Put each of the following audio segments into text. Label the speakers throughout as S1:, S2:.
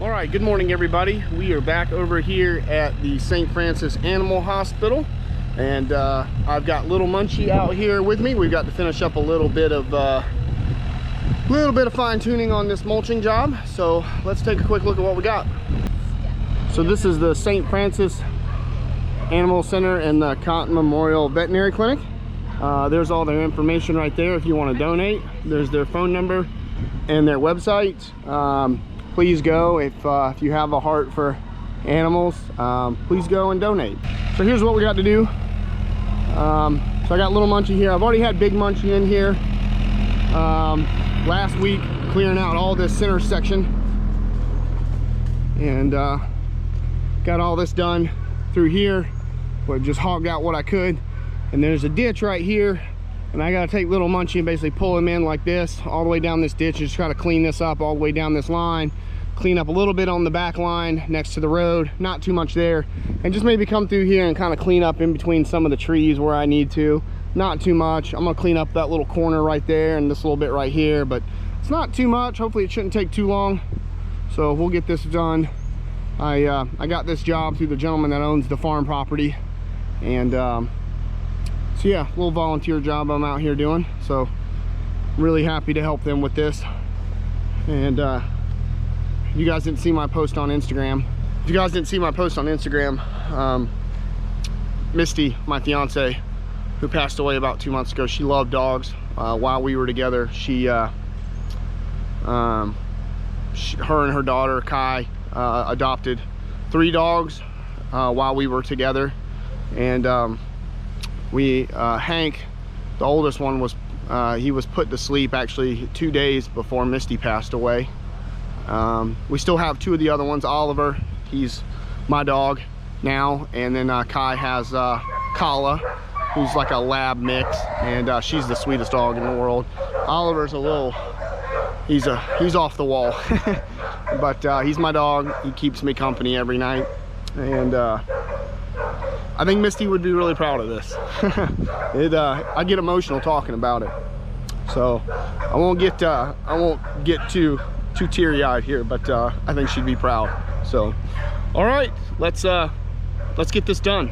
S1: All right, good morning everybody. We are back over here at the St. Francis Animal Hospital, and I've got little Munchie out here with me. We've got to finish up a little bit of fine-tuning on this mulching job, so let's take a quick look at what we got. So this is the St. Francis Animal Center and the Cotton Memorial Veterinary Clinic. There's all their information right there if you want to donate. There's their phone number and their website. Please go if you have a heart for animals. Please go and donate. So here's what we got to do. So I got little Munchie here. I've already had big Munchie in here last week, clearing out all this center section, and got all this done through here. But just hogged out what I could, and there's a ditch right here, and I got to take little Munchie and basically pull him in like this all the way down this ditch and just try to clean this up all the way down this line, clean up a little bit on the back line next to the road, not too much there, and just maybe come through here and kind of clean up in between some of the trees where I need to. Not too much. I'm gonna clean up that little corner right there and this little bit right here, but it's not too much. Hopefully it shouldn't take too long, so we'll get this done. I got this job through the gentleman that owns the farm property, and so yeah, little volunteer job I'm out here doing, so really happy to help them with this. And you guys didn't see my post on Instagram. If you guys didn't see my post on Instagram, Misty, my fiance, who passed away about 2 months ago, she loved dogs. While we were together, her and her daughter Kai adopted 3 dogs while we were together, and Hank, the oldest one, was he was put to sleep actually 2 days before Misty passed away. We still have 2 of the other ones. Oliver, he's my dog now, and then Kai has Kala, who's like a lab mix, and she's the sweetest dog in the world. Oliver's a little, he's off the wall, but he's my dog. He keeps me company every night, and I think Misty would be really proud of this. I get emotional talking about it, so I won't get too teary-eyed here, but I think she'd be proud. So all right, let's get this done.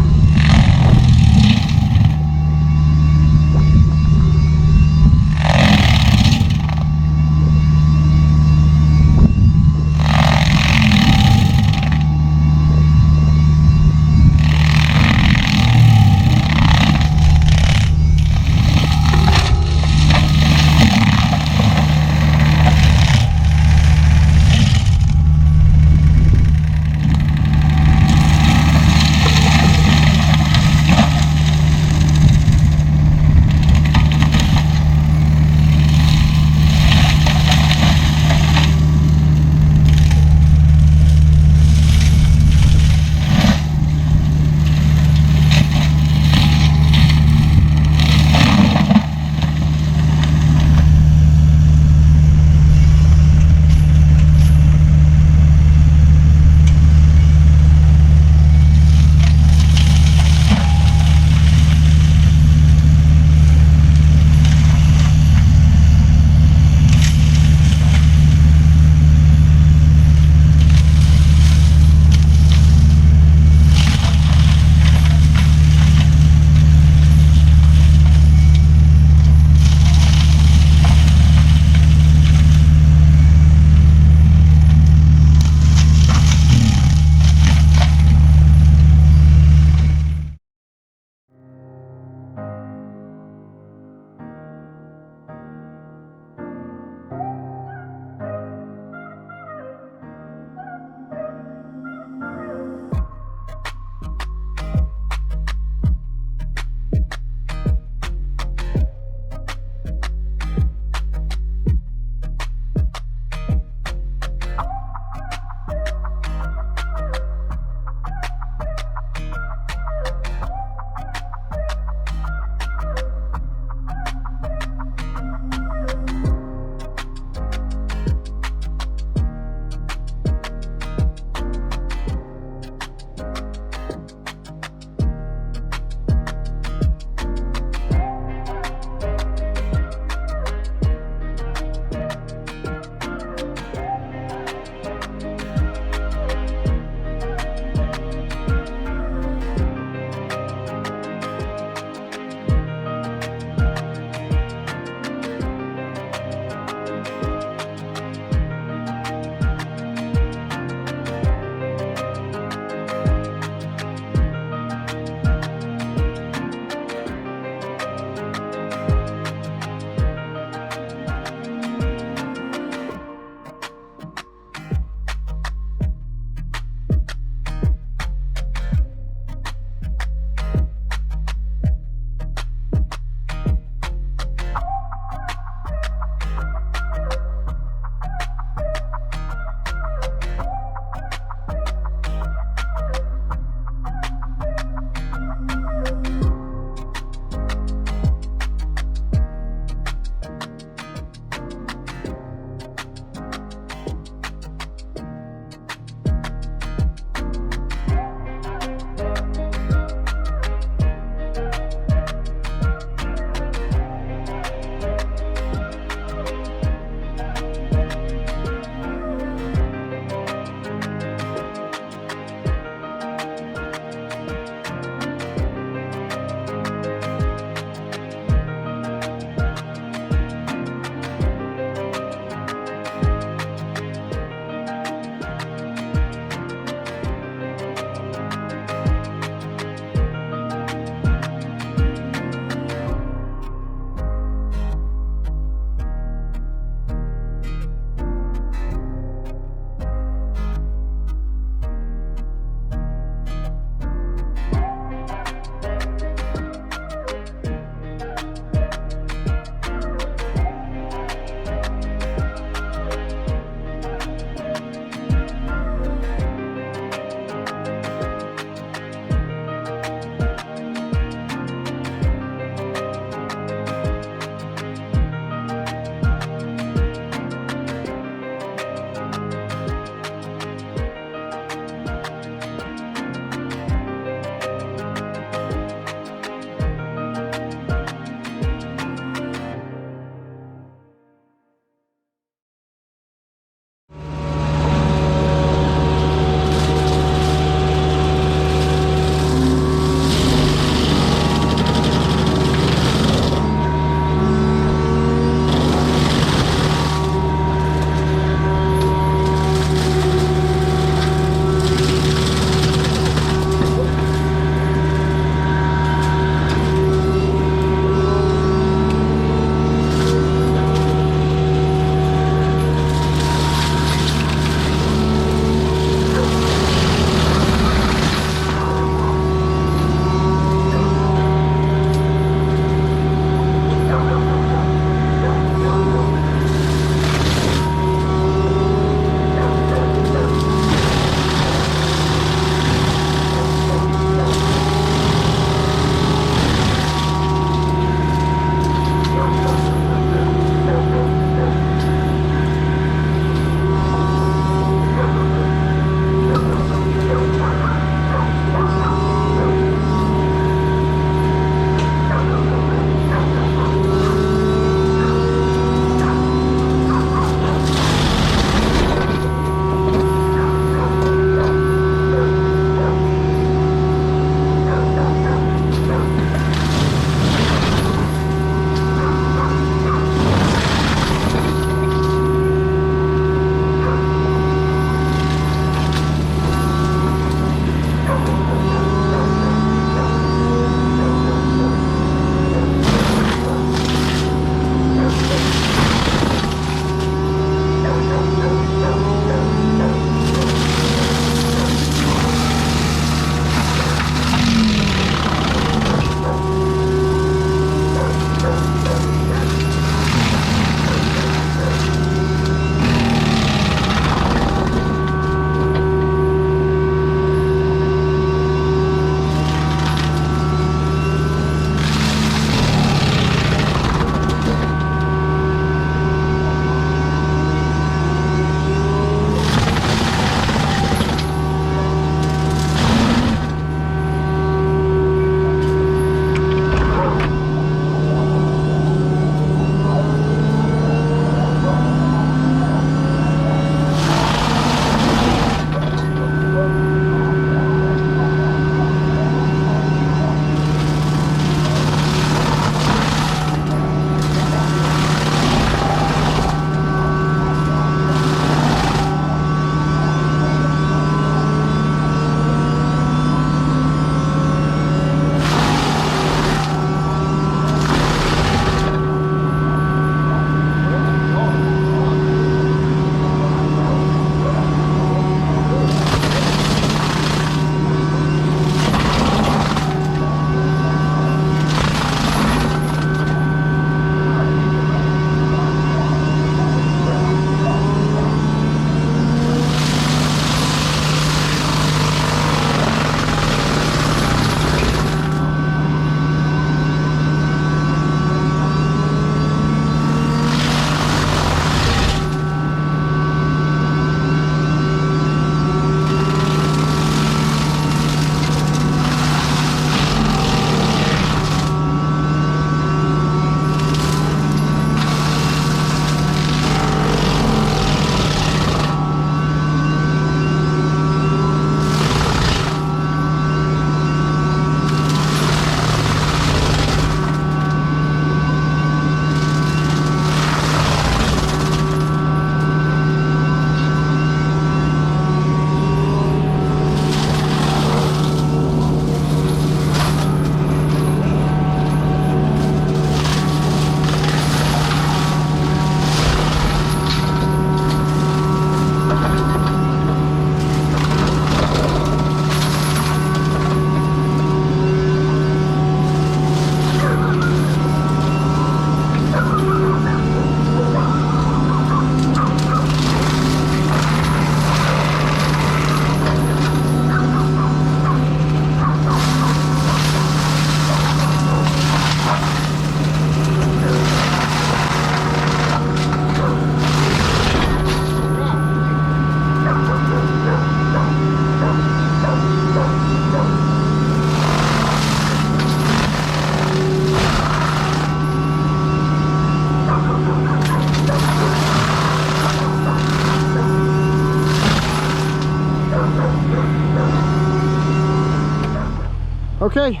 S1: Okay,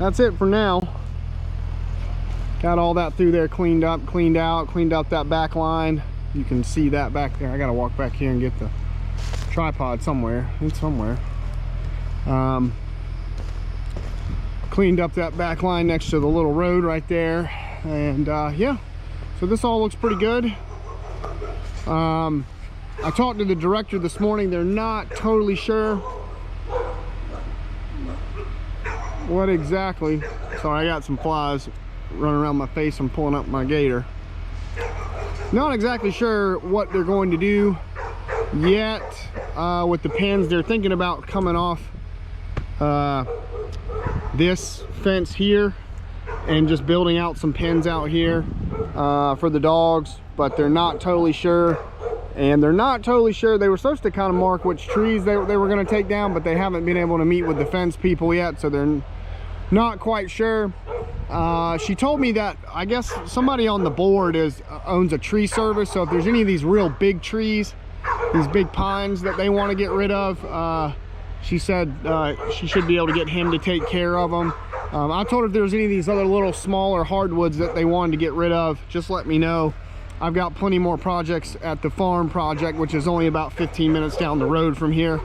S1: that's it for now. Got all that through there cleaned up, cleaned out, cleaned out that back line. You can see that back there. I gotta walk back here and get the tripod somewhere. It's somewhere. Cleaned up that back line next to the little road right there. And yeah, so this all looks pretty good. I talked to the director this morning. They're not totally sure what exactly. Sorry, I got some flies running around my face. I'm pulling up my gator. Not exactly sure what they're going to do yet with the pens. They're thinking about coming off this fence here and just building out some pens out here for the dogs, but they're not totally sure. And they're not totally sure. They were supposed to kind of mark which trees they were going to take down, but they haven't been able to meet with the fence people yet, so they're not quite sure. She told me that I guess somebody on the board owns a tree service, so if there's any of these real big trees, these big pines that they want to get rid of, she said she should be able to get him to take care of them. I told her if there's any of these other little smaller hardwoods that they wanted to get rid of, just let me know. I've got plenty more projects at the farm project, which is only about 15 minutes down the road from here.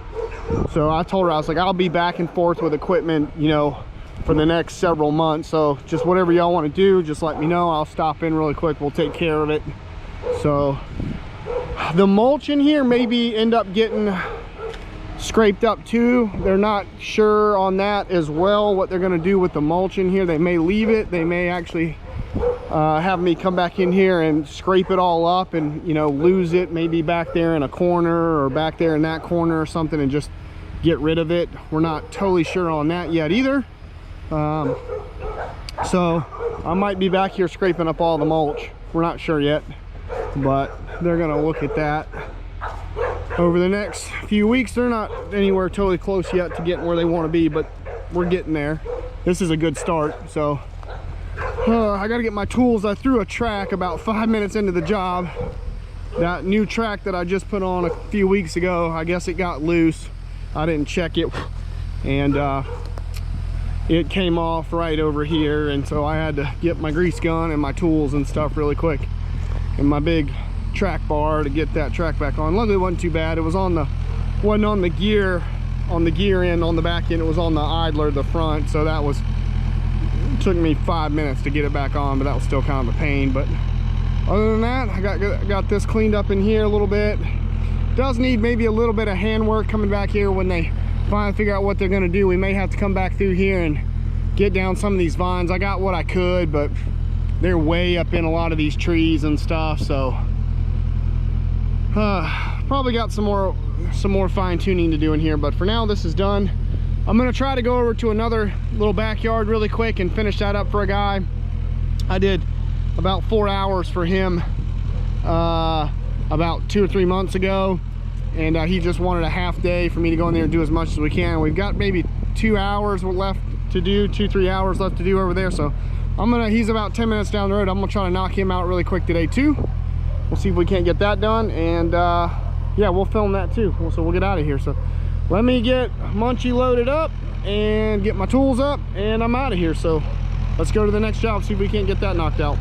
S1: So I told her, I was like, I'll be back and forth with equipment, you know, for the next several months. So just whatever y'all want to do, just let me know. I'll stop in really quick. We'll take care of it. So the mulch in here maybe end up getting scraped up too. They're not sure on that as well, what they're going to do with the mulch in here. They may leave it. They may actually have me come back in here and scrape it all up and, you know, lose it maybe back there in a corner or back there in that corner or something and just get rid of it. We're not totally sure on that yet either. So I might be back here scraping up all the mulch. We're not sure yet, but they're gonna look at that over the next few weeks. They're not anywhere totally close yet to getting where they want to be, but we're getting there. This is a good start. So I gotta get my tools. I threw a track about 5 minutes into the job. That new track that I just put on a few weeks ago, I guess it got loose. I didn't check it, and it came off right over here, and so I had to get my grease gun and my tools and stuff really quick and my big track bar to get that track back on. Luckily it wasn't too bad. It was on the wasn't on the gear end on the back end. It was on the idler, the front, so that was, it took me 5 minutes to get it back on, but that was still kind of a pain. But other than that, I got this cleaned up in here a little bit. Does need maybe a little bit of handwork coming back here when they finally figure out what they're going to do. We may have to come back through here and get down some of these vines. I got what I could, but they're way up in a lot of these trees and stuff, so probably got some more fine-tuning to do in here. But for now, this is done. I'm going to try to go over to another little backyard really quick and finish that up for a guy. I did about 4 hours for him about 2 or 3 months ago, and he just wanted a half day for me to go in there and do as much as we can. We've got maybe 2 hours left to do, 2-3 hours left to do over there. So he's about 10 minutes down the road. I'm gonna try to knock him out really quick today too. We'll see if we can't get that done, and yeah, we'll film that too. So we'll get out of here. So let me get Munchie loaded up and get my tools up, and I'm out of here. So let's go to the next job, see if we can't get that knocked out.